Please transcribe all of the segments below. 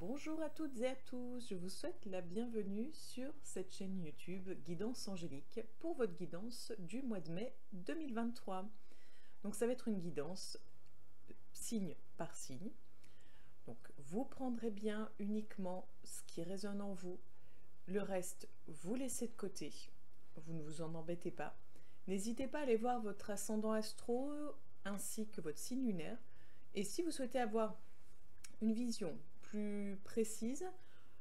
Bonjour à toutes et à tous, je vous souhaite la bienvenue sur cette chaîne YouTube Guidance Angélique pour votre guidance du mois de mai 2023. Donc ça va être une guidance signe par signe. Donc vous prendrez bien uniquement ce qui résonne en vous, le reste vous laissez de côté, vous ne vous en embêtez pas. N'hésitez pas à aller voir votre ascendant astro ainsi que votre signe lunaire. Et si vous souhaitez avoir une vision plus précise,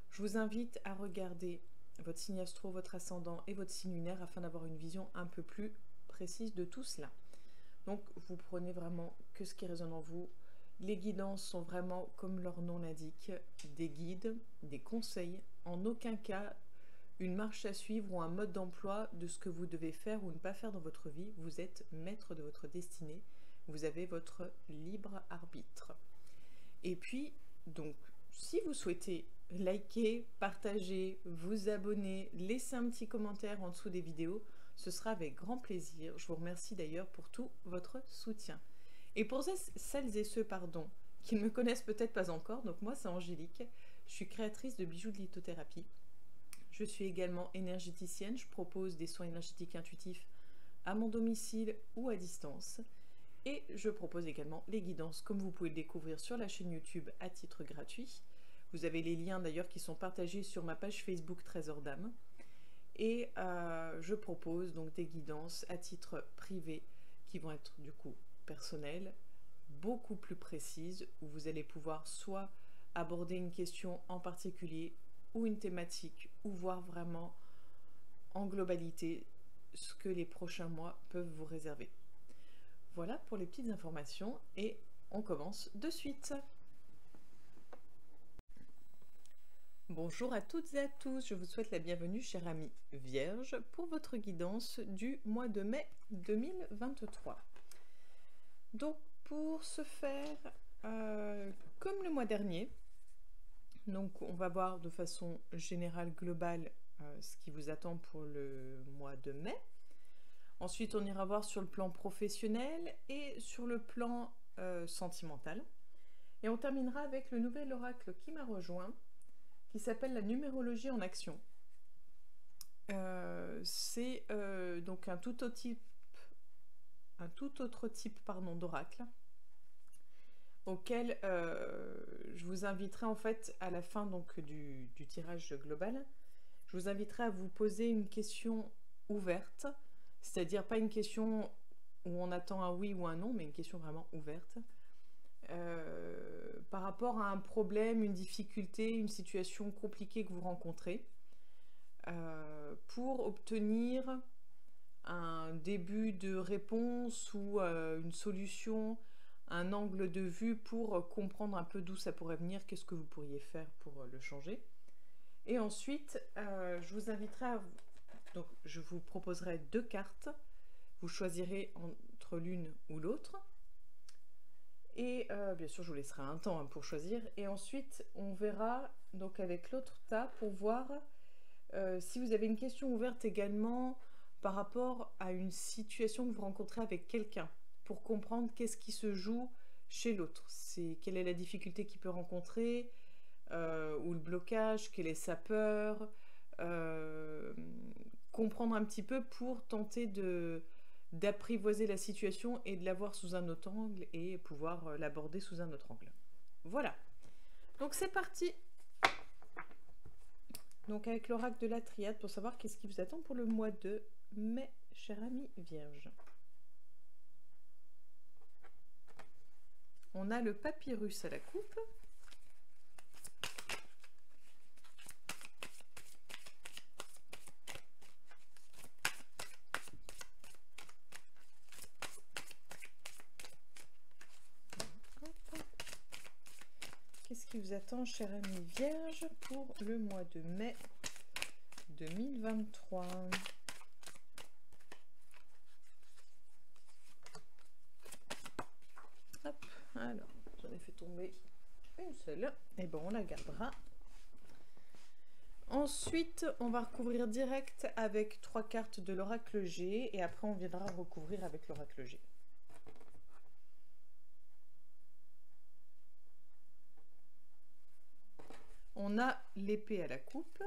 je vous invite à regarder votre signe astro, votre ascendant et votre signe lunaire afin d'avoir une vision un peu plus précise de tout cela. Donc vous prenez vraiment que ce qui résonne en vous. Les guidances sont vraiment, comme leur nom l'indique, des guides, des conseils, en aucun cas une marche à suivre ou un mode d'emploi de ce que vous devez faire ou ne pas faire dans votre vie. Vous êtes maître de votre destinée, vous avez votre libre arbitre. Et puis, donc, si vous souhaitez liker, partager, vous abonner, laisser un petit commentaire en dessous des vidéos, ce sera avec grand plaisir. Je vous remercie d'ailleurs pour tout votre soutien. Et pour celles et ceux, qui ne me connaissent peut-être pas encore, donc moi c'est Angélique, je suis créatrice de bijoux de lithothérapie. Je suis également énergéticienne, je propose des soins énergétiques intuitifs à mon domicile ou à distance. Et je propose également les guidances, comme vous pouvez le découvrir sur la chaîne YouTube à titre gratuit. Vous avez les liens d'ailleurs qui sont partagés sur ma page Facebook Trésor d'âme. Et je propose donc des guidances à titre privé qui vont être du coup personnelles, beaucoup plus précises, où vous allez pouvoir soit aborder une question en particulier ou une thématique, ou voir vraiment en globalité ce que les prochains mois peuvent vous réserver. Voilà pour les petites informations et on commence de suite. Bonjour à toutes et à tous, je vous souhaite la bienvenue, chers amis vierges, pour votre guidance du mois de mai 2023. Donc pour ce faire, comme le mois dernier, donc on va voir de façon générale, globale, ce qui vous attend pour le mois de mai. Ensuite, on ira voir sur le plan professionnel et sur le plan sentimental. Et on terminera avec le nouvel oracle qui m'a rejoint, qui s'appelle la numérologie en action. C'est donc un tout autre type d'oracle, auquel je vous inviterai en fait à la fin donc, du tirage global. Je vous inviterai à vous poser une question ouverte, c'est-à-dire pas une question où on attend un oui ou un non, mais une question vraiment ouverte, par rapport à un problème, une difficulté, une situation compliquée que vous rencontrez, pour obtenir un début de réponse ou une solution, un angle de vue pour comprendre un peu d'où ça pourrait venir, qu'est-ce que vous pourriez faire pour le changer. Et ensuite, je vous inviterai à... Donc, je vous proposerai 2 cartes. Vous choisirez entre l'une ou l'autre. Et bien sûr, je vous laisserai un temps pour choisir. Et ensuite, on verra donc avec l'autre tas pour voir si vous avez une question ouverte également par rapport à une situation que vous rencontrez avec quelqu'un, pour comprendre qu'est-ce qui se joue chez l'autre. Quelle est la difficulté qu'il peut rencontrer, ou le blocage, quelle est sa peur, comprendre un petit peu pour tenter d'apprivoiser la situation et de la voir sous un autre angle et pouvoir l'aborder sous un autre angle. Voilà, donc c'est parti. Donc avec l'oracle de la triade pour savoir qu'est-ce qui vous attend pour le mois de mai, chers amis vierges. On a le papyrus à la coupe. Qu'est-ce qui vous attend, chers amis vierges, pour le mois de mai 2023? Hop, alors, j'en ai fait tomber une seule. Et bon, on la gardera. Ensuite, on va recouvrir direct avec 3 cartes de l'oracle G. Et après, on viendra recouvrir avec l'oracle G. on a l'épée à la coupe.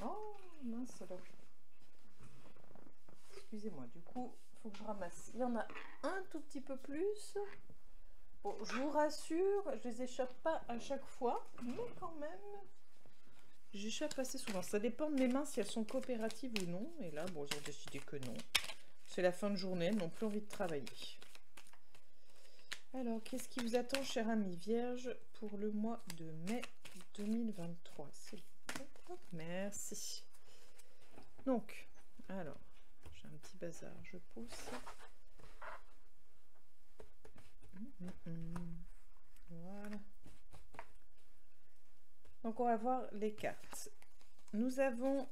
Oh mince alors. Excusez-moi, du coup, il faut que je ramasse. Il y en a un tout petit peu plus. Bon, je vous rassure, je les échappe pas à chaque fois, mais quand même, j'échappe assez souvent. Ça dépend de mes mains si elles sont coopératives ou non. Et là, bon, j'ai décidé que non. C'est la fin de journée, elles n'ont plus envie de travailler. Alors, qu'est-ce qui vous attend, cher ami vierge, pour le mois de mai 2023? Merci. Donc, alors, j'ai un petit bazar, je pousse. Voilà. Donc on va voir les cartes. Nous avons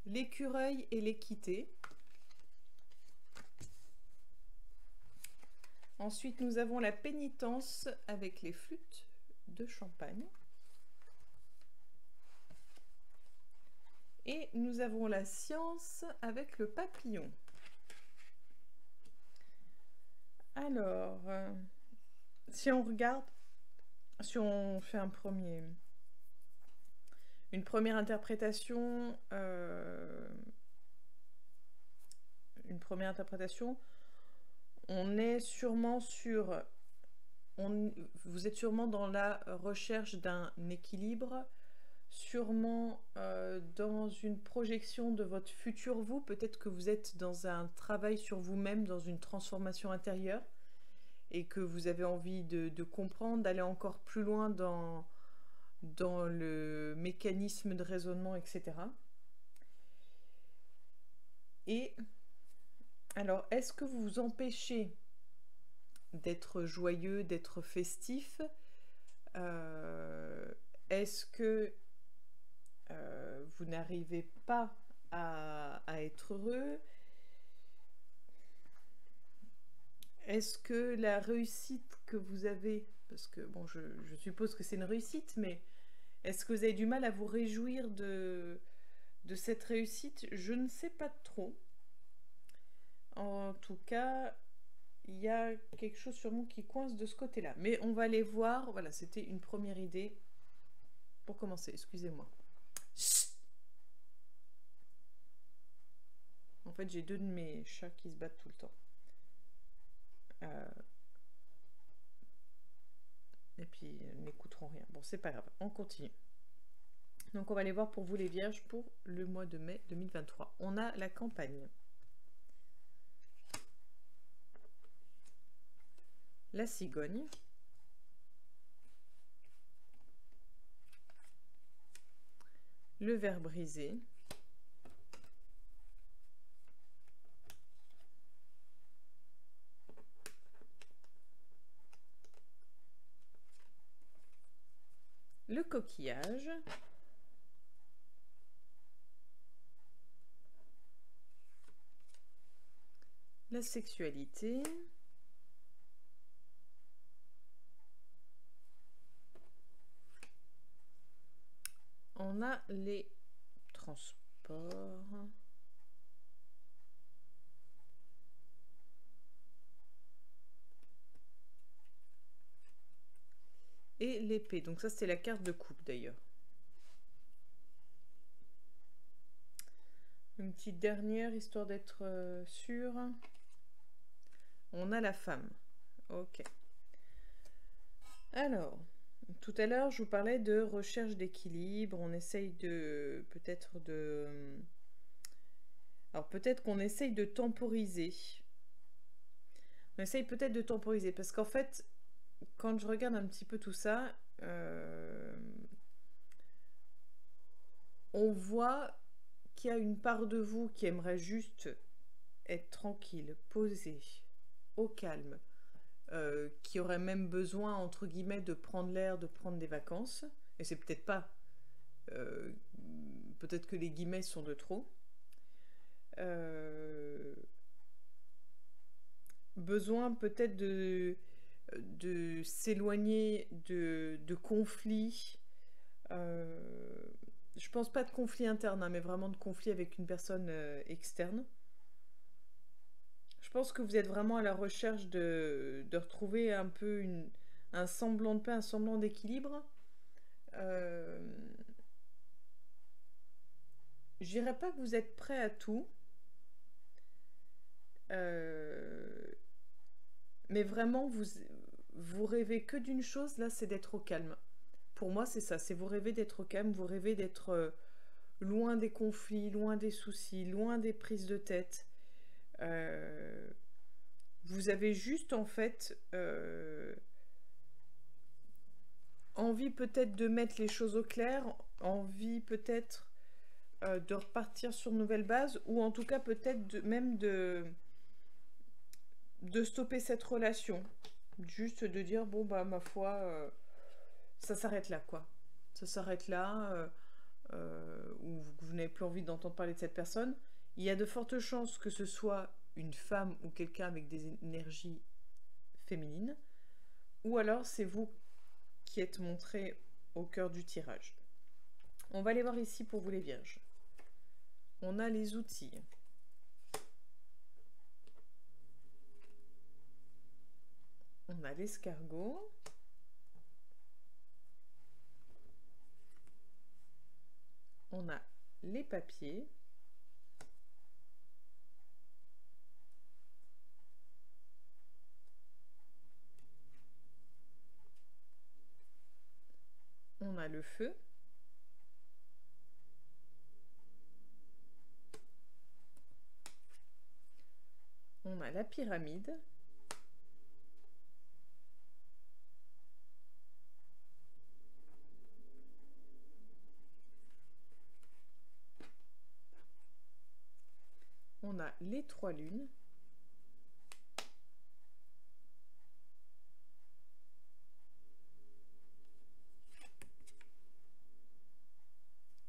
l'écureuil et l'équité. Ensuite nous avons la pénitence avec les flûtes de champagne. Et nous avons la science avec le papillon. Alors, si on regarde, si on fait une première interprétation, on est sûrement sur, vous êtes sûrement dans la recherche d'un équilibre, sûrement dans une projection de votre futur vous. Peut-être que vous êtes dans un travail sur vous-même, dans une transformation intérieure, et que vous avez envie de comprendre, d'aller encore plus loin dans le mécanisme de raisonnement, etc. Et alors, est-ce que vous vous empêchez d'être joyeux, d'être festif? Est-ce que vous n'arrivez pas à être heureux? Est-ce que la réussite que vous avez, parce que bon, je suppose que c'est une réussite, mais est-ce que vous avez du mal à vous réjouir de cette réussite? Je ne sais pas trop. En tout cas, il y a quelque chose sûrement qui coince de ce côté-là. Mais on va aller voir. Voilà, c'était une première idée pour commencer. Excusez-moi. En fait, j'ai deux de mes chats qui se battent tout le temps. Et puis, ils n'écouteront rien. Bon, c'est pas grave. On continue. Donc, on va aller voir pour vous les vierges pour le mois de mai 2023. On a la campagne. La cigogne. Le ver brisé. Le coquillage. La sexualité. On a les transports. Et l'épée. Donc ça, c'était la carte de coupe d'ailleurs. Une petite dernière, histoire d'être sûre. On a la femme. Ok. Alors, tout à l'heure, je vous parlais de recherche d'équilibre. On essaye de... peut-être de... Alors, peut-être qu'on essaye de temporiser. On essaye peut-être de temporiser. Parce qu'en fait, quand je regarde un petit peu tout ça, on voit qu'il y a une part de vous qui aimerait juste être tranquille, posée, au calme, qui aurait même besoin, entre guillemets, de prendre l'air, de prendre des vacances. Et c'est peut-être pas... peut-être que les guillemets sont de trop. Besoin peut-être de s'éloigner de conflits. Je pense pas de conflit interne, hein, mais vraiment de conflit avec une personne externe. Je pense que vous êtes vraiment à la recherche de retrouver un peu un semblant de paix, un semblant d'équilibre. Euh, je dirais pas que vous êtes prêt à tout, euh, mais vraiment vous rêvez que d'une chose, là, c'est d'être au calme. Pour moi, c'est ça, c'est vous rêvez d'être au calme, vous rêvez d'être loin des conflits, loin des soucis, loin des prises de tête. Euh, vous avez juste en fait envie peut-être de mettre les choses au clair, envie peut-être de repartir sur de nouvelles bases, ou en tout cas peut-être même de stopper cette relation. Juste de dire, bon bah ma foi, ça s'arrête là quoi. Ça s'arrête là, ou vous n'avez plus envie d'entendre parler de cette personne. Il y a de fortes chances que ce soit une femme ou quelqu'un avec des énergies féminines, ou alors c'est vous qui êtes montré au cœur du tirage. On va aller voir ici pour vous les vierges. On a les outils. On a l'escargot. On a les papiers. On a le feu. On a la pyramide. On a les trois lunes.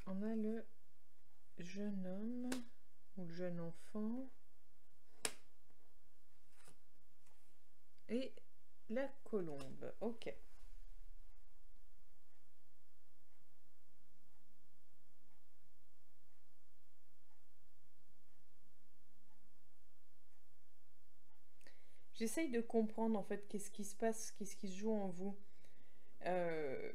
On a le jeune homme ou le jeune enfant. Et la colombe. Ok. J'essaye de comprendre en fait qu'est-ce qui se passe, qu'est-ce qui se joue en vous. Euh,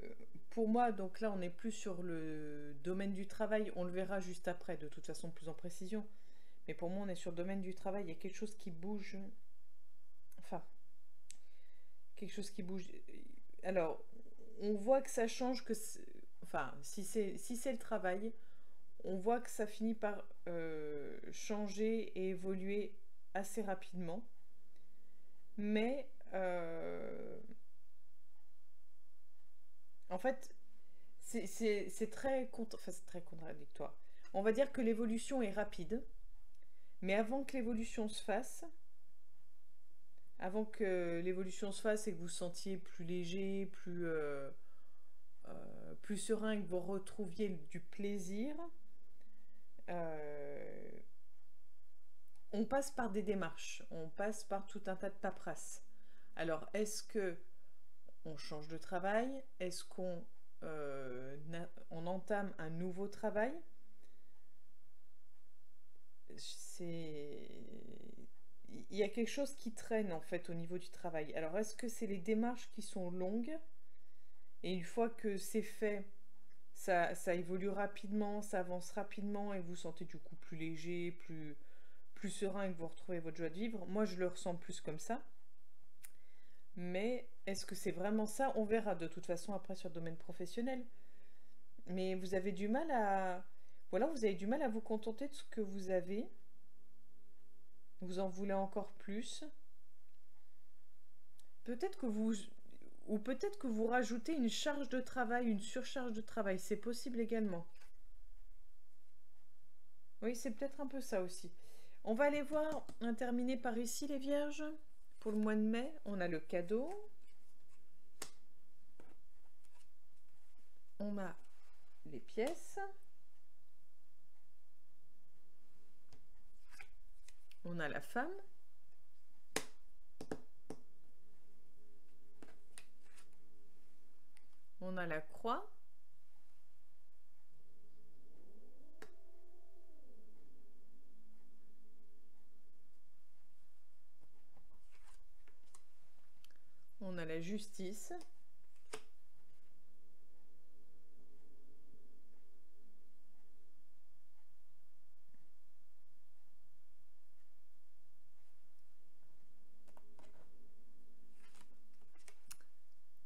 pour moi, donc là, on n'est plus sur le domaine du travail. On le verra juste après, de toute façon, plus en précision. Mais pour moi, on est sur le domaine du travail. Il y a quelque chose qui bouge. Enfin, quelque chose qui bouge. Alors, on voit que ça change, enfin, si c'est le travail, on voit que ça finit par changer et évoluer assez rapidement. Mais en fait, c'est enfin, c'est très contradictoire. On va dire que l'évolution est rapide, mais avant que l'évolution se fasse, avant que l'évolution se fasse et que vous vous sentiez plus léger, plus serein et que vous retrouviez du plaisir, euh, on passe par des démarches, on passe par tout un tas de paperasses. Alors, est-ce que on change de travail? Est-ce qu'on on entame un nouveau travail? Il y a quelque chose qui traîne en fait au niveau du travail. Alors, est-ce que c'est les démarches qui sont longues et une fois que c'est fait, ça évolue rapidement, ça avance rapidement et vous vous sentez du coup plus léger, plus serein et que vous retrouvez votre joie de vivre? Moi, je le ressens plus comme ça. Mais est-ce que c'est vraiment ça? On verra de toute façon après sur le domaine professionnel. Mais vous avez du mal à... Voilà, vous avez du mal à vous contenter de ce que vous avez. Vous en voulez encore plus. Peut-être que vous... Ou peut-être que vous rajoutez une charge de travail, une surcharge de travail. C'est possible également. Oui, c'est peut-être un peu ça aussi. On va aller voir, terminer par ici les vierges. Pour le mois de mai, on a le cadeau. On a les pièces. On a la femme. On a la croix. On a la justice.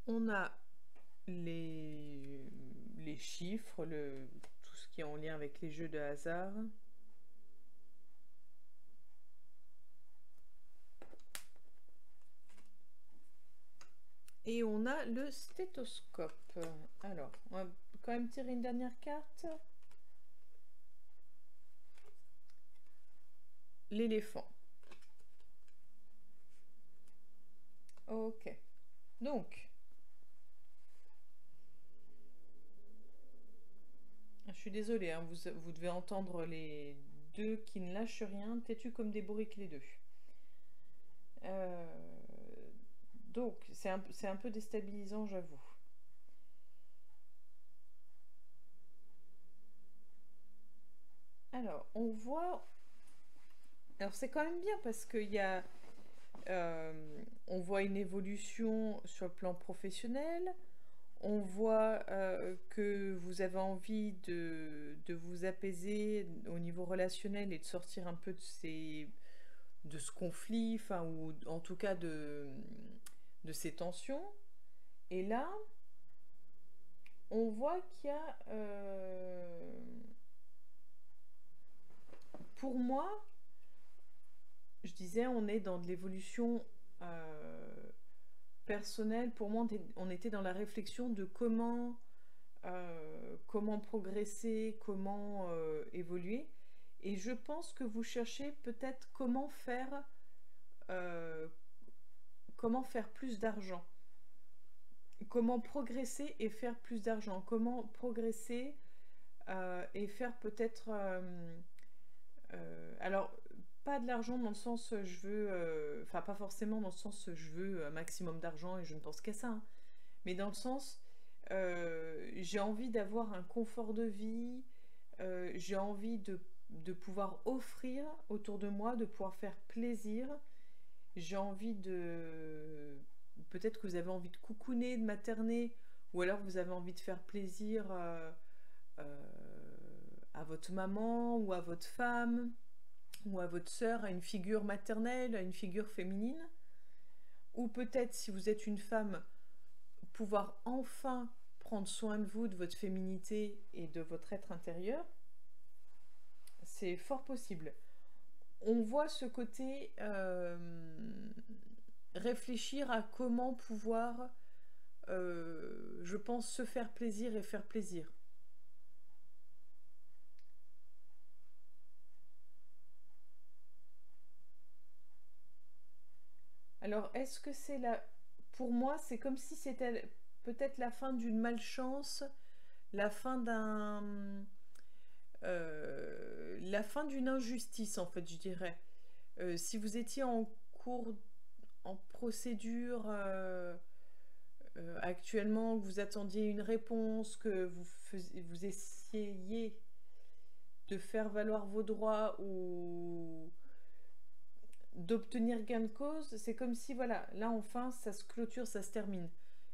On a les chiffres, tout ce qui est en lien avec les jeux de hasard. Et on a le stéthoscope. Alors, on va quand même tirer une dernière carte. L'éléphant. Ok. Donc, je suis désolée, hein, vous devez entendre les deux qui ne lâchent rien, têtus comme des bourriques les deux. Donc, c'est un peu déstabilisant, j'avoue. Alors, on voit... Alors, c'est quand même bien parce qu'il y a... on voit une évolution sur le plan professionnel. On voit que vous avez envie de vous apaiser au niveau relationnel et de sortir un peu de ce conflit, enfin, ou en tout cas de ces tensions. Et là, on voit qu'il y a, pour moi, je disais, on est dans de l'évolution personnelle. Pour moi, on était dans la réflexion de comment progresser, comment évoluer. Et je pense que vous cherchez peut-être euh, comment faire plus d'argent. Comment progresser et faire plus d'argent. Comment progresser et faire peut-être... alors, pas de l'argent dans le sens je veux... Enfin, pas forcément dans le sens je veux un maximum d'argent et je ne pense qu'à ça. Hein, mais dans le sens... j'ai envie d'avoir un confort de vie, j'ai envie de pouvoir offrir autour de moi, de pouvoir faire plaisir, j'ai envie de... Peut-être que vous avez envie de coucouner, de materner, ou alors vous avez envie de faire plaisir euh, à votre maman, ou à votre femme, ou à votre sœur, à une figure maternelle, à une figure féminine. Ou peut-être, si vous êtes une femme, pouvoir enfin prendre soin de vous, de votre féminité et de votre être intérieur, c'est fort possible. On voit ce côté réfléchir à comment pouvoir, je pense, se faire plaisir et faire plaisir. Alors, est-ce que c'est la... Pour moi, c'est comme si c'était peut-être la fin d'une malchance, la fin la fin d'une injustice, en fait, je dirais. Si vous étiez en cours, en procédure actuellement, que vous attendiez une réponse, que vous essayiez de faire valoir vos droits ou d'obtenir gain de cause, c'est comme si, voilà, là enfin, ça se clôture, ça se termine.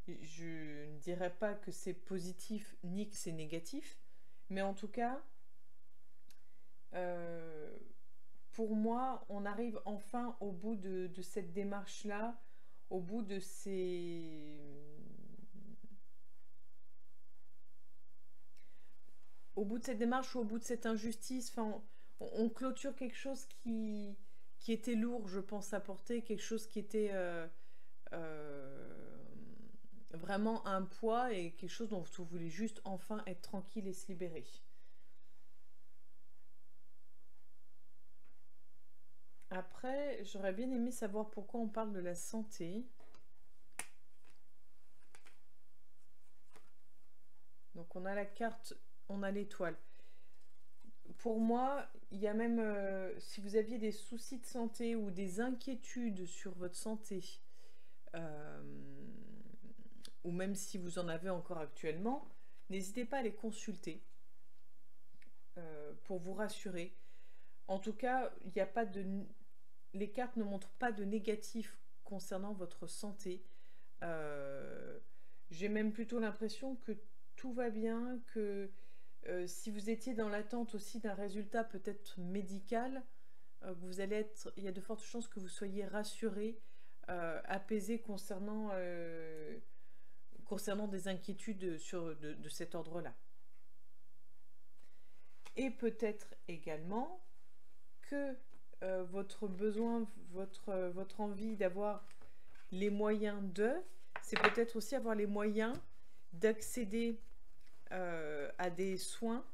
Je ne dirais pas que c'est positif ni que c'est négatif, mais en tout cas, euh, pour moi, on arrive enfin au bout de cette démarche-là, au bout de ces... Au bout de cette démarche ou au bout de cette injustice, enfin, on clôture quelque chose qui était lourd, je pense, à porter, quelque chose qui était euh, vraiment un poids et quelque chose dont vous voulez juste enfin être tranquille et se libérer. Après, j'aurais bien aimé savoir pourquoi on parle de la santé. Donc on a la carte, on a l'étoile. Pour moi, il y a même, si vous aviez des soucis de santé ou des inquiétudes sur votre santé, euh, ou même si vous en avez encore actuellement, n'hésitez pas à les consulter pour vous rassurer. En tout cas, il n'y a pas de... les cartes ne montrent pas de négatif concernant votre santé. J'ai même plutôt l'impression que tout va bien, que si vous étiez dans l'attente aussi d'un résultat peut-être médical, vous allez être, il y a de fortes chances que vous soyez rassuré, apaisé concernant des inquiétudes de cet ordre-là. Et peut-être également que votre besoin, votre envie d'avoir les moyens c'est peut-être aussi avoir les moyens d'accéder à des soins,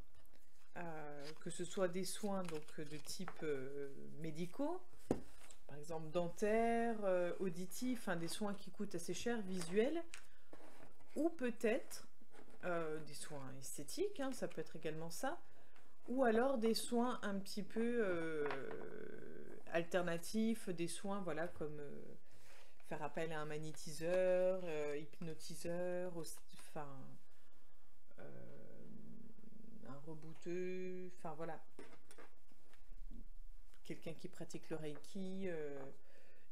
que ce soit des soins donc, de type médicaux, par exemple dentaires, auditifs, des soins qui coûtent assez cher, visuels, ou peut-être des soins esthétiques, ça peut être également ça, ou alors des soins un petit peu alternatifs, des soins voilà, comme faire appel à un magnétiseur, hypnotiseur, enfin un rebouteux, enfin voilà, quelqu'un qui pratique le Reiki,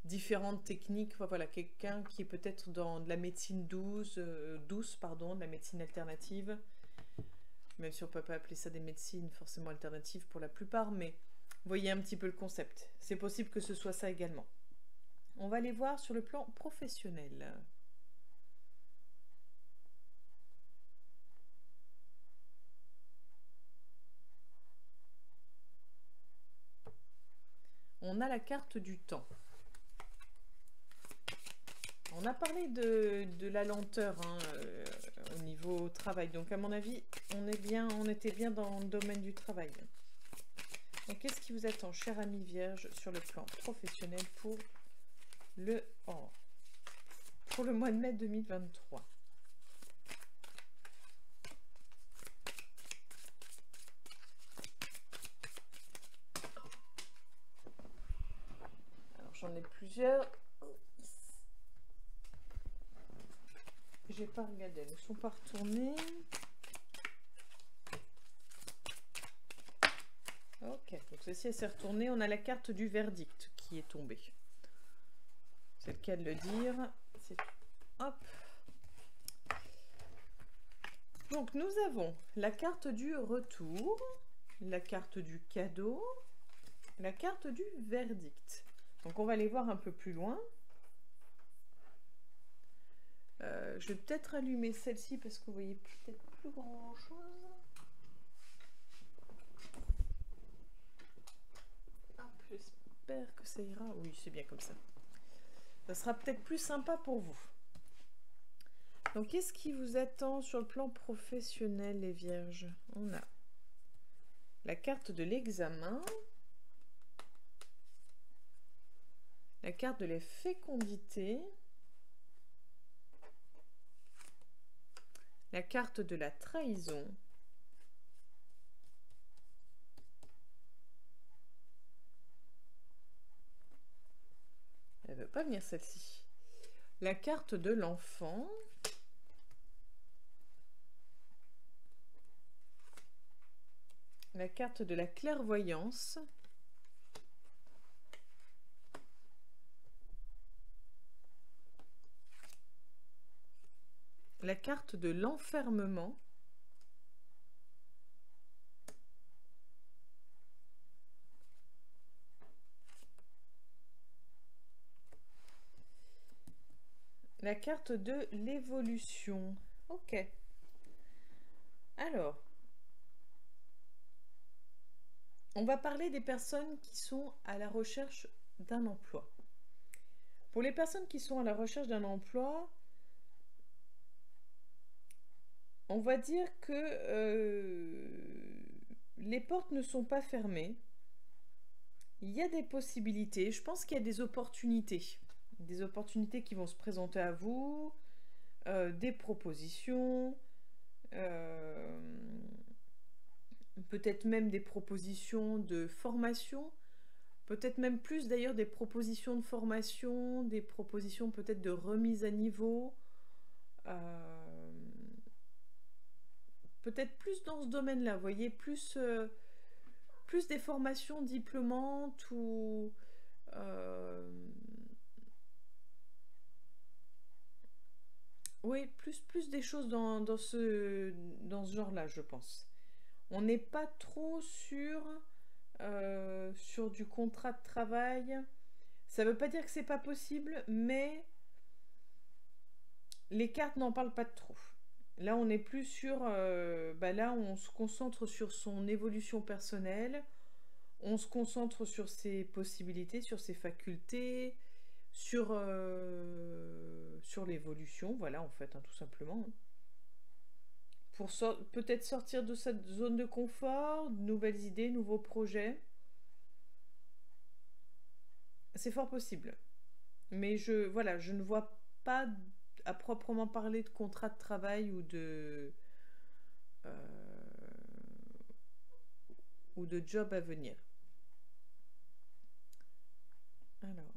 différentes techniques, enfin, voilà, quelqu'un qui est peut-être dans de la médecine douce, de la médecine alternative, même si on ne peut pas appeler ça des médecines forcément alternatives pour la plupart, mais vous voyez un petit peu le concept. C'est possible que ce soit ça également. On va les voir sur le plan professionnel. On a la carte du temps. On a parlé de la lenteur au niveau travail. Donc à mon avis, on était bien dans le domaine du travail. Donc qu'est-ce qui vous attend, cher ami Vierge, sur le plan professionnel pour le mois de mai 2023? Alors j'en ai plusieurs. J'ai pas regardé, elles ne sont pas retournées. Ok, donc celle-ci elle s'est retournée. On a la carte du verdict qui est tombée. C'est le cas de le dire. Hop. Donc nous avons la carte du retour, la carte du cadeau, la carte du verdict. Donc on va les voir un peu plus loin. Je vais peut-être allumer celle-ci parce que vous voyez peut-être plus grand chose. J'espère que ça ira. Oui, c'est bien comme ça. Ça sera peut-être plus sympa pour vous. Donc, qu'est-ce qui vous attend sur le plan professionnel, les vierges? On a la carte de l'examen, la carte de la fécondité, la carte de la trahison, elle ne veut pas venir celle-ci, la carte de l'enfant, la carte de la clairvoyance, la carte de l'enfermement, la carte de l'évolution. Ok. Alors, on va parler des personnes qui sont à la recherche d'un emploi. Pour les personnes qui sont à la recherche d'un emploi, on va dire que les portes ne sont pas fermées. Il y a des possibilités. Je pense qu'il y a des opportunités. Des opportunités qui vont se présenter à vous, des propositions, peut-être même des propositions de formation, peut-être même plus d'ailleurs des propositions de formation, des propositions peut-être de remise à niveau, peut-être plus dans ce domaine-là, vous voyez, plus des formations diplômantes ou oui, plus des choses dans ce genre-là, je pense. On n'est pas trop sur du contrat de travail. Ça ne veut pas dire que c'est pas possible, mais les cartes n'en parlent pas de trop. Là, on est plus sur... là, on se concentre sur son évolution personnelle, on se concentre sur ses possibilités, sur ses facultés, sur l'évolution, voilà, en fait, hein, tout simplement. Pour peut-être sortir de cette zone de confort, de nouvelles idées, nouveaux projets. C'est fort possible. Mais voilà, je ne vois pas à proprement parler de contrat de travail ou de job à venir. Alors,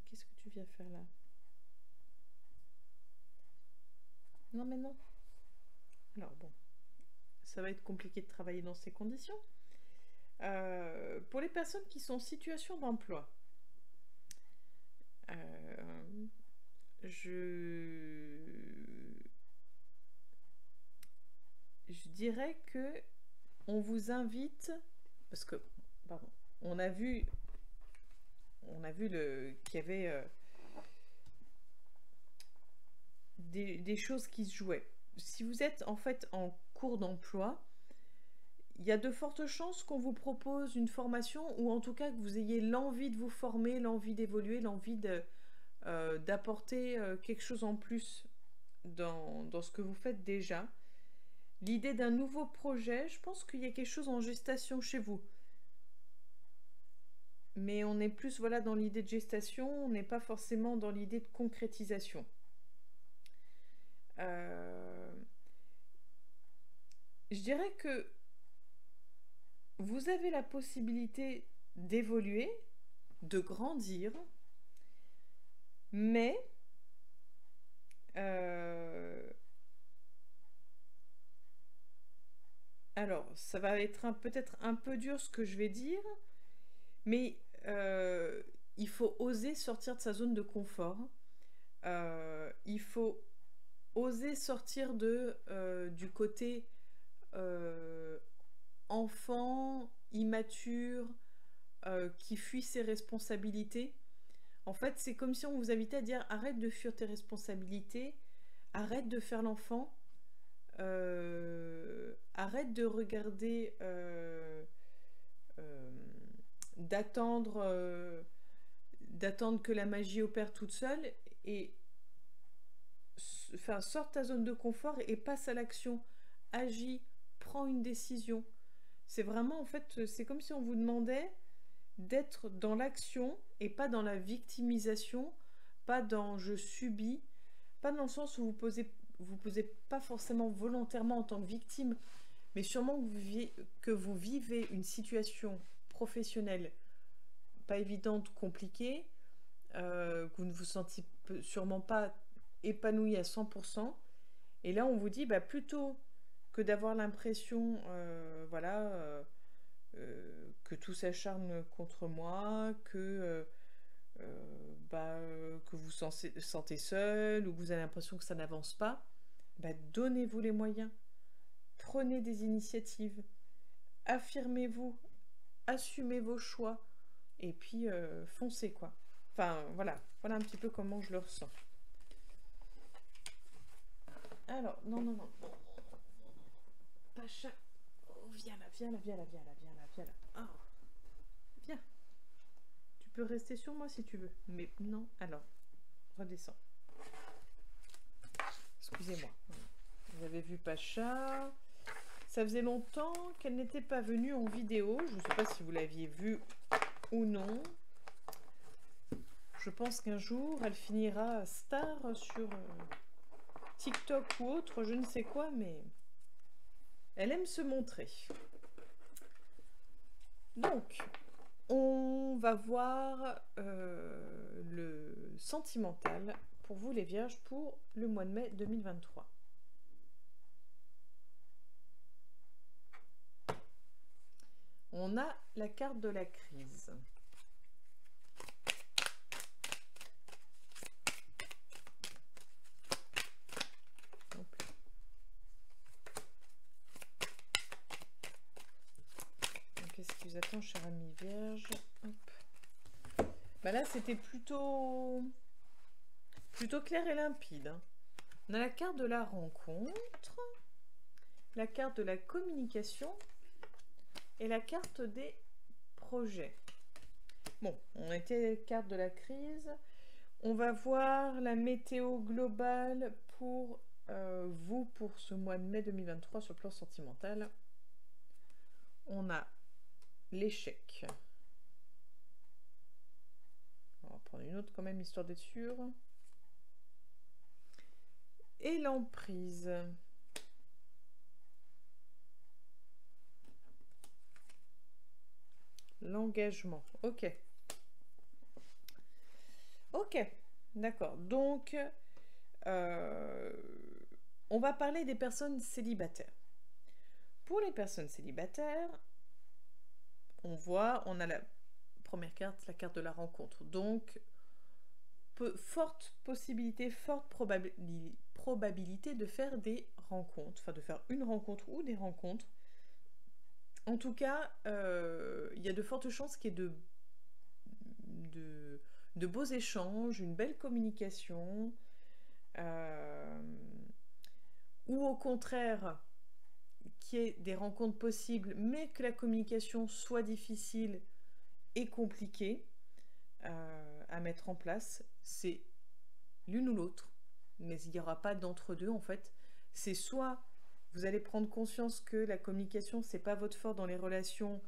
qu'est-ce que tu viens faire là? Non mais non. Alors bon, ça va être compliqué de travailler dans ces conditions. Pour les personnes qui sont en situation d'emploi, je dirais que on vous invite, parce que, pardon, on a vu qu'il y avait des choses qui se jouaient. Si vous êtes en fait en cours d'emploi, il y a de fortes chances qu'on vous propose une formation ou en tout cas que vous ayez l'envie de vous former, l'envie d'évoluer, l'envie d'apporter quelque chose en plus dans ce que vous faites déjà. L'idée d'un nouveau projet, je pense qu'il y a quelque chose en gestation chez vous. Mais on est plus voilà, dans l'idée de gestation, on n'est pas forcément dans l'idée de concrétisation. Je dirais que vous avez la possibilité d'évoluer, de grandir, mais alors ça va être peut-être un peu dur ce que je vais dire, mais il faut oser sortir de sa zone de confort. Il faut oser sortir du côté enfant, immature, qui fuit ses responsabilités. En fait, c'est comme si on vous invitait à dire arrête de fuir tes responsabilités, arrête de faire l'enfant, arrête de regarder, d'attendre que la magie opère toute seule et enfin, sors ta zone de confort et passe à l'action. Agis, prends une décision. C'est vraiment, en fait, c'est comme si on vous demandait d'être dans l'action et pas dans la victimisation, pas dans je subis, pas dans le sens où vous posez pas forcément volontairement en tant que victime, mais sûrement que vous vivez une situation professionnelle pas évidente, compliquée, que vous ne vous sentez sûrement pas épanoui à 100%. Et là, on vous dit, bah, plutôt que d'avoir l'impression, que tout s'acharne contre moi, que vous vous sentez seul ou que vous avez l'impression que ça n'avance pas, bah, donnez-vous les moyens. Prenez des initiatives. Affirmez-vous. Assumez vos choix. Et puis, foncez, quoi. Enfin, voilà. Voilà un petit peu comment je le ressens. Alors, non. Pacha. Oh, viens là. Oh, viens. Tu peux rester sur moi si tu veux. Mais non, alors, redescends. Excusez-moi. Vous avez vu Pacha. Ça faisait longtemps qu'elle n'était pas venue en vidéo. Je ne sais pas si vous l'aviez vue ou non. Je pense qu'un jour, elle finira star sur TikTok ou autre, je ne sais quoi, mais elle aime se montrer. Donc, on va voir le sentimental pour vous les Vierges pour le mois de mai 2023. On a la carte de la crise. Qu'est-ce qui vous attend, cher ami Vierge? Bah là, c'était plutôt clair et limpide. Hein. On a la carte de la rencontre, la carte de la communication et la carte des projets. Bon, on était carte de la crise. On va voir la météo globale pour vous pour ce mois de mai 2023 sur le plan sentimental. On a l'échec. On va prendre une autre quand même, histoire d'être sûr. Et l'emprise. L'engagement. Ok. Ok. D'accord. Donc, on va parler des personnes célibataires. Pour les personnes célibataires, on a la première carte, la carte de la rencontre. Donc, forte possibilité, forte probabilité de faire des rencontres, enfin de faire une rencontre ou des rencontres. En tout cas, il y a de fortes chances qu'il y ait de beaux échanges, une belle communication, ou au contraire, qu'il y ait des rencontres possibles, mais que la communication soit difficile et compliquée à mettre en place. C'est l'une ou l'autre, mais il n'y aura pas d'entre-deux en fait. C'est soit vous allez prendre conscience que la communication, c'est pas votre fort dans les relations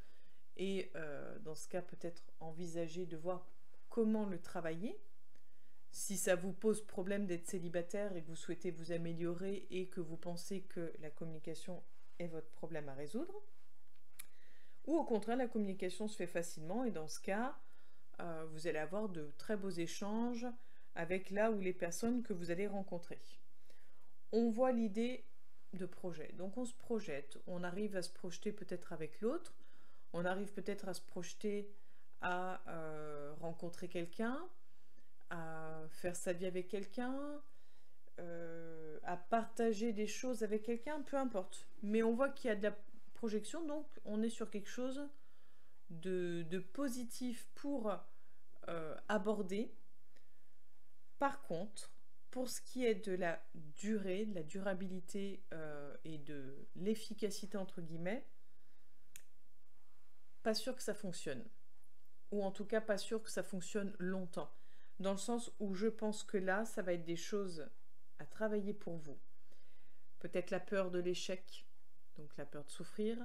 et dans ce cas, peut-être envisager de voir comment le travailler. Si ça vous pose problème d'être célibataire et que vous souhaitez vous améliorer et que vous pensez que la communication est votre problème à résoudre. Ou au contraire, la communication se fait facilement et dans ce cas, vous allez avoir de très beaux échanges avec là ou les personnes que vous allez rencontrer. On voit l'idée de projet. Donc on se projette, on arrive à se projeter peut-être avec l'autre, on arrive peut-être à se projeter à rencontrer quelqu'un, à faire sa vie avec quelqu'un, à partager des choses avec quelqu'un, peu importe. Mais on voit qu'il y a de la projection, donc on est sur quelque chose de positif pour aborder. Par contre, pour ce qui est de la durée, de la durabilité et de l'efficacité entre guillemets, pas sûr que ça fonctionne. Ou en tout cas pas sûr que ça fonctionne longtemps. Dans le sens où je pense que là, ça va être des choses à travailler pour vous. Peut-être la peur de l'échec, donc la peur de souffrir.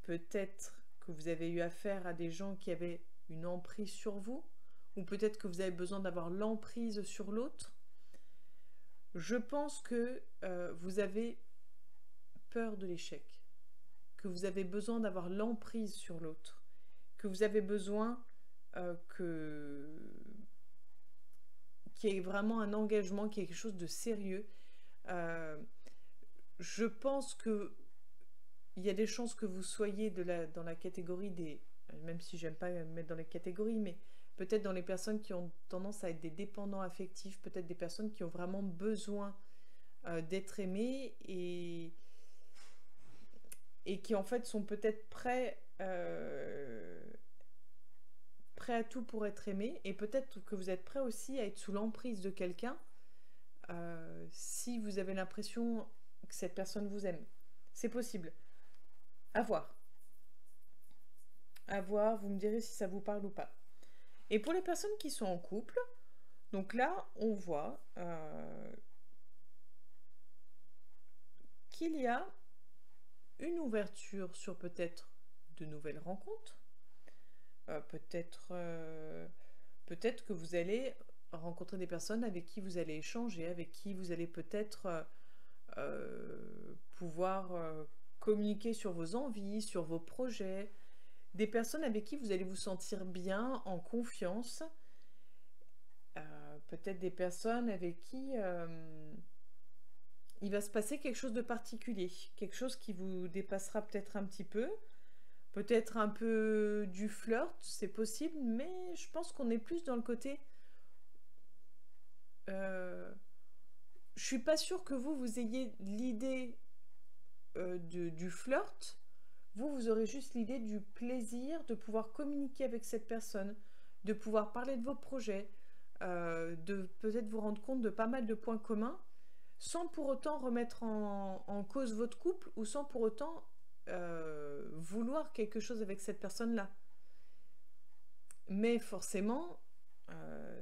Peut-être que vous avez eu affaire à des gens qui avaient une emprise sur vous, ou peut-être que vous avez besoin d'avoir l'emprise sur l'autre. Je pense que vous avez peur de l'échec, que vous avez besoin d'avoir l'emprise sur l'autre, que vous avez besoin qu'il y ait vraiment un engagement, qu'il y ait quelque chose de sérieux. Je pense que il y a des chances que vous soyez dans la catégorie des, même si j'aime pas me mettre dans les catégories, mais peut-être dans les personnes qui ont tendance à être des dépendants affectifs, peut-être des personnes qui ont vraiment besoin d'être aimées et qui en fait sont peut-être prêts à tout pour être aimés, et peut-être que vous êtes prêts aussi à être sous l'emprise de quelqu'un si vous avez l'impression que cette personne vous aime. C'est possible. À voir. À voir, vous me direz si ça vous parle ou pas. Et pour les personnes qui sont en couple, donc là, on voit qu'il y a une ouverture sur peut-être de nouvelles rencontres. Peut-être que vous allez rencontrer des personnes avec qui vous allez échanger, avec qui vous allez peut-être pouvoir communiquer sur vos envies, sur vos projets, des personnes avec qui vous allez vous sentir bien, en confiance peut-être des personnes avec qui il va se passer quelque chose de particulier, quelque chose qui vous dépassera peut-être un petit peu, peut-être un peu du flirt, c'est possible, mais je pense qu'on est plus dans le côté... je suis pas sûre que vous ayez l'idée du flirt. Vous aurez juste l'idée du plaisir de pouvoir communiquer avec cette personne, de pouvoir parler de vos projets, de peut-être vous rendre compte de pas mal de points communs, sans pour autant remettre en cause votre couple ou sans pour autant vouloir quelque chose avec cette personne-là. Mais forcément,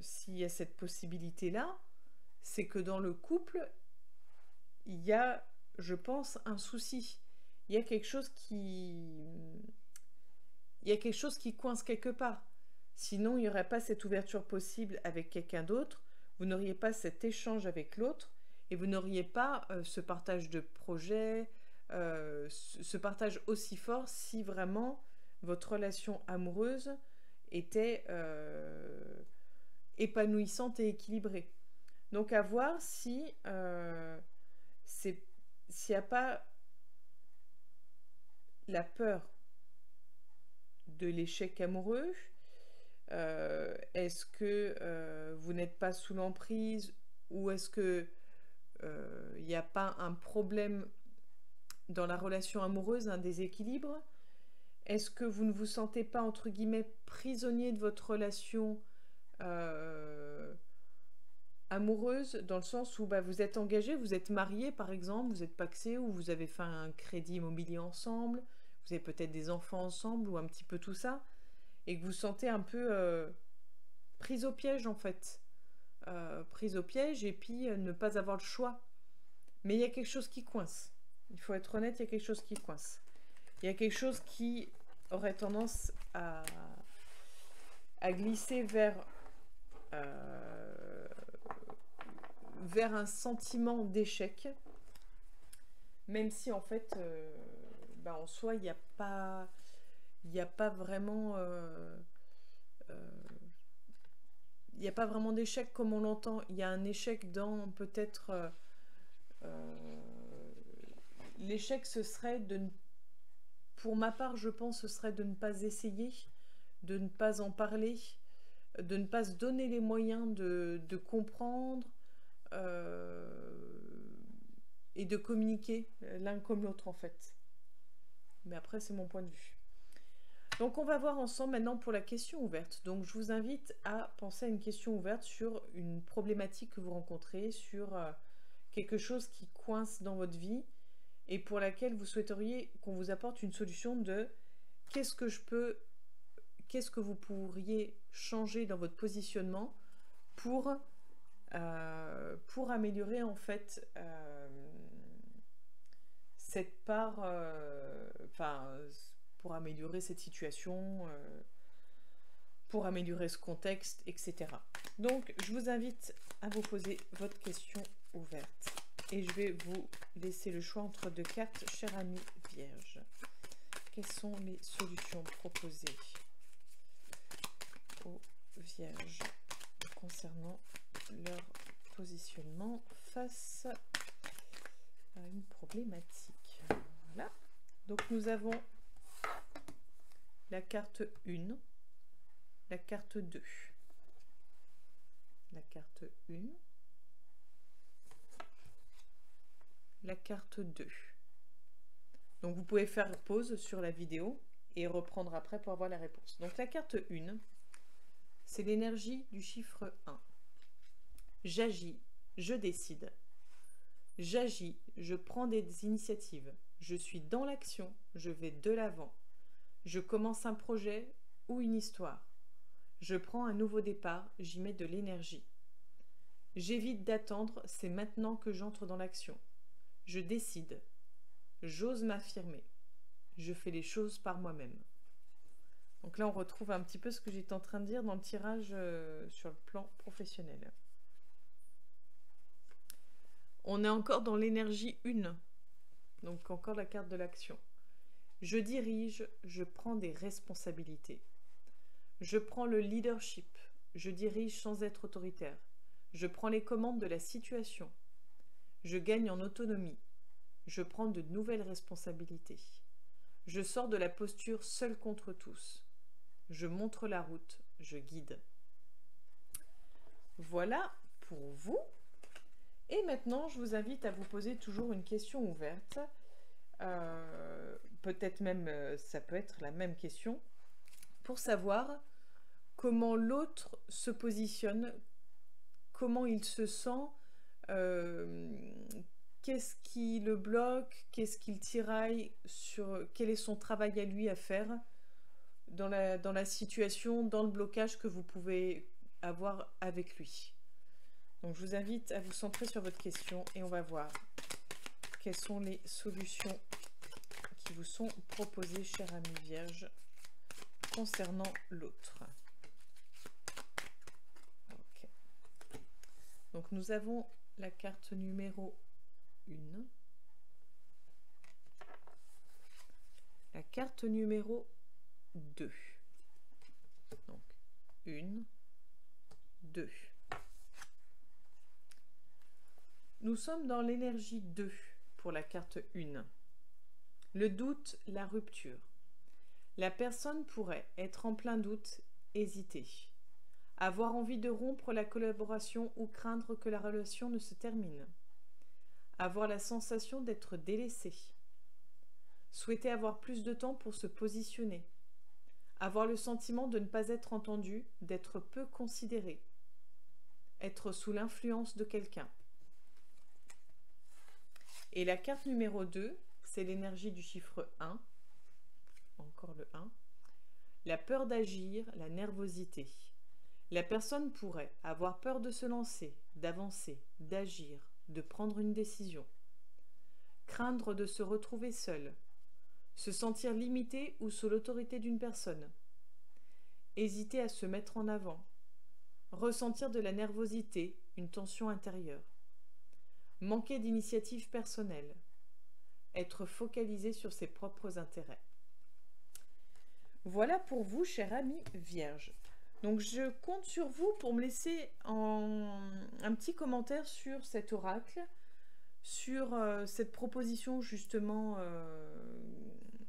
s'il y a cette possibilité-là, c'est que dans le couple, il y a, je pense, un souci. Il y a quelque chose qui... Il y a quelque chose qui coince quelque part. Sinon, il n'y aurait pas cette ouverture possible avec quelqu'un d'autre, vous n'auriez pas cet échange avec l'autre, et vous n'auriez pas ce partage de projets, ce partage aussi fort si vraiment votre relation amoureuse était épanouissante et équilibrée. Donc à voir si s'il n'y a pas la peur de l'échec amoureux. Est-ce que vous n'êtes pas sous l'emprise, ou est-ce que il n'y a pas un problème dans la relation amoureuse, un déséquilibre? Est-ce que vous ne vous sentez pas, entre guillemets, prisonnier de votre relation amoureuse, dans le sens où vous êtes engagé, vous êtes marié par exemple, vous êtes pacsé, ou vous avez fait un crédit immobilier ensemble, vous avez peut-être des enfants ensemble, ou un petit peu tout ça, et que vous sentez un peu prise au piège en fait. Prise au piège, et puis ne pas avoir le choix. Mais il y a quelque chose qui coince. Il faut être honnête, il y a quelque chose qui coince. Il y a quelque chose qui aurait tendance à glisser vers un sentiment d'échec, même si en fait en soi il n'y a pas vraiment il n'y a pas vraiment d'échec comme on l'entend. Il y a un échec dans peut-être l'échec, ce serait pour ma part, je pense, ce serait de ne pas essayer, de ne pas en parler, de ne pas se donner les moyens de comprendre et de communiquer l'un comme l'autre en fait. Mais après, c'est mon point de vue. Donc on va voir ensemble maintenant pour la question ouverte. Donc je vous invite à penser à une question ouverte sur une problématique que vous rencontrez, sur quelque chose qui coince dans votre vie et pour laquelle vous souhaiteriez qu'on vous apporte une solution de qu'est-ce que vous pourriez changer dans votre positionnement pour améliorer en fait cette part, pour améliorer cette situation, pour améliorer ce contexte, etc. Donc, je vous invite à vous poser votre question ouverte. Et je vais vous laisser le choix entre deux cartes, cher ami Vierge. Quelles sont les solutions proposées aux Vierges concernant leur positionnement face à une problématique? Voilà. Donc, nous avons la carte 1, la carte 2, la carte 1, la carte 2. Donc vous pouvez faire pause sur la vidéo et reprendre après pour avoir la réponse. Donc la carte 1, c'est l'énergie du chiffre 1. J'agis, je décide. J'agis, je prends des initiatives. Je suis dans l'action, je vais de l'avant. Je commence un projet ou une histoire. Je prends un nouveau départ, j'y mets de l'énergie. J'évite d'attendre, c'est maintenant que j'entre dans l'action. Je décide. J'ose m'affirmer. Je fais les choses par moi-même. Donc là, on retrouve un petit peu ce que j'étais en train de dire dans le tirage sur le plan professionnel. On est encore dans l'énergie 1. Donc encore la carte de l'action. Je dirige, je prends des responsabilités. Je prends le leadership. Je dirige sans être autoritaire. Je prends les commandes de la situation. Je gagne en autonomie. Je prends de nouvelles responsabilités. Je sors de la posture seul contre tous. Je montre la route. Je guide. Voilà pour vous. Et maintenant, je vous invite à vous poser toujours une question ouverte. Peut-être même, ça peut être la même question, pour savoir comment l'autre se positionne, comment il se sent, qu'est-ce qui le bloque, qu'est-ce qu'il tiraille, quel est son travail à lui à faire dans la situation, dans le blocage que vous pouvez avoir avec lui. Donc je vous invite à vous centrer sur votre question et on va voir quelles sont les solutions qui vous sont proposées, chère amie Vierge, concernant l'autre. Okay. Donc nous avons la carte numéro 1, la carte numéro 2. Donc 1, 2. Nous sommes dans l'énergie 2 pour la carte 1. Le doute, la rupture. La personne pourrait être en plein doute, hésiter, avoir envie de rompre la collaboration ou craindre que la relation ne se termine, avoir la sensation d'être délaissé, souhaiter avoir plus de temps pour se positionner, avoir le sentiment de ne pas être entendu, d'être peu considéré, être sous l'influence de quelqu'un. Et la carte numéro 2, c'est l'énergie du chiffre 1, encore le 1, la peur d'agir, la nervosité. La personne pourrait avoir peur de se lancer, d'avancer, d'agir, de prendre une décision, craindre de se retrouver seule, se sentir limité ou sous l'autorité d'une personne, hésiter à se mettre en avant, ressentir de la nervosité, une tension intérieure, manquer d'initiative personnelle, être focalisé sur ses propres intérêts. Voilà pour vous, chère amie Vierge. Donc je compte sur vous pour me laisser un petit commentaire sur cet oracle, sur cette proposition justement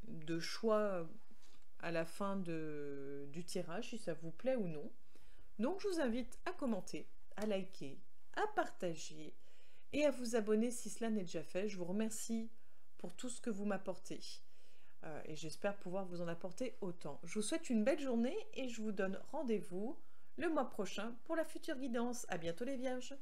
de choix à la fin du tirage, si ça vous plaît ou non. Donc je vous invite à commenter, à liker, à partager et à vous abonner si cela n'est déjà fait. Je vous remercie pour tout ce que vous m'apportez. Et j'espère pouvoir vous en apporter autant. Je vous souhaite une belle journée et je vous donne rendez-vous le mois prochain pour la future guidance. À bientôt les Vierges.